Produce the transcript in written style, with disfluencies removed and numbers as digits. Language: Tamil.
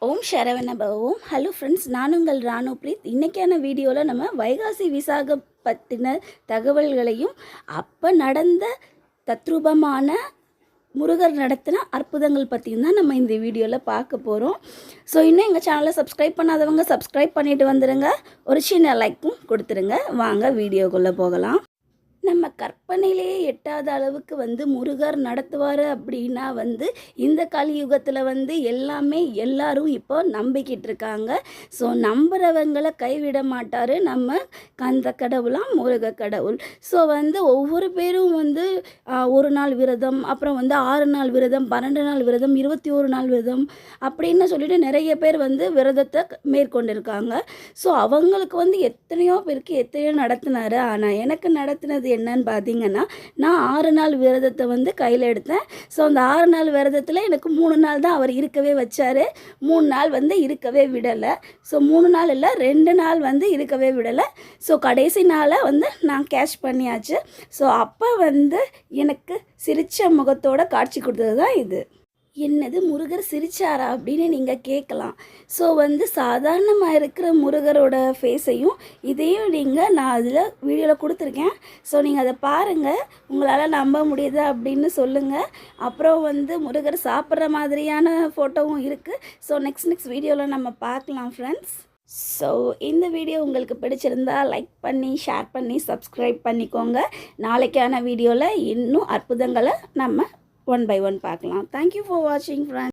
ஓம் சரவணபவ ஓம். ஹலோ ஃப்ரெண்ட்ஸ், நான் உங்கள் ராணு பிரீத். இன்றைக்கான வீடியோவில் நம்ம வைகாசி விசாகம் பற்றின தகவல்களையும் அப்போ நடந்த தத்ரூபமான முருகர் நடத்தின அற்புதங்கள் பற்றியும் தான் நம்ம இந்த வீடியோவில் பார்க்க போகிறோம். ஸோ இன்னும் எங்கள் சேனலை சப்ஸ்கிரைப் பண்ணாதவங்க சப்ஸ்கிரைப் பண்ணிவிட்டு வந்துடுங்க. ஒரு சின்ன லைக்கும் கொடுத்துருங்க. வாங்க வீடியோக்குள்ளே போகலாம். நம்ம கற்பனையிலேயே எட்டாத அளவுக்கு முருகர் நடத்துவார் அப்படின்னா இந்த கலியுகத்தில் எல்லாரும் இப்போ நம்பிக்கிட்டு இருக்காங்க. ஸோ நம்புகிறவங்களை கைவிட மாட்டார் நம்ம கந்த கடவுளாம் முருக கடவுள். ஸோ ஒவ்வொரு பேரும் ஒரு நாள் விரதம், அப்புறம் 6 நாள் விரதம், 12 நாள் விரதம், 21 நாள் விரதம் அப்படின்னு சொல்லிட்டு நிறைய பேர் விரதத்தை மேற்கொண்டிருக்காங்க. ஸோ அவங்களுக்கு எத்தனையோ பேருக்கு எத்தனையோ நடத்தினார். ஆனால் எனக்கு நடத்தினது என்னன்னு பார்த்தீங்கன்னா, நான் 6 நாள் விரதத்தை கையில் எடுத்தேன். ஸோ அந்த 6 நாள் விரதத்தில் எனக்கு 3 நாள் தான் அவர் இருக்கவே வச்சார். 3 நாள் இருக்கவே விடலை. ஸோ 3 நாள் இல்லை, 2 நாள் இருக்கவே விடலை. ஸோ கடைசி நாளை நான் கேஷ் பண்ணியாச்சு. ஸோ அப்போ எனக்கு சிரித்த முகத்தோட காட்சி கொடுத்தது தான் இது. என்னது முருகர் சிரிச்சாரா அப்படின்னு நீங்கள் கேட்கலாம். ஸோ சாதாரணமாக இருக்கிற முருகரோட ஃபேஸையும் இதையும் நான் அதில் வீடியோவில் கொடுத்துருக்கேன். ஸோ நீங்கள் அதை பாருங்கள், உங்களால் நம்ப முடியுது அப்படின்னு சொல்லுங்கள். அப்புறம் முருகர் சாப்பிட்ற மாதிரியான ஃபோட்டோவும் இருக்குது. ஸோ நெக்ஸ்ட் வீடியோவில் நம்ம பார்க்கலாம் ஃப்ரெண்ட்ஸ். ஸோ இந்த வீடியோ உங்களுக்கு பிடிச்சிருந்தா லைக் பண்ணி ஷேர் பண்ணி சப்ஸ்கிரைப் பண்ணிக்கோங்க. நாளைக்கான வீடியோவில் இன்னும் அற்புதங்களை நம்ம 1 by 1 பார்க்கலாம். Thank you for watching friends.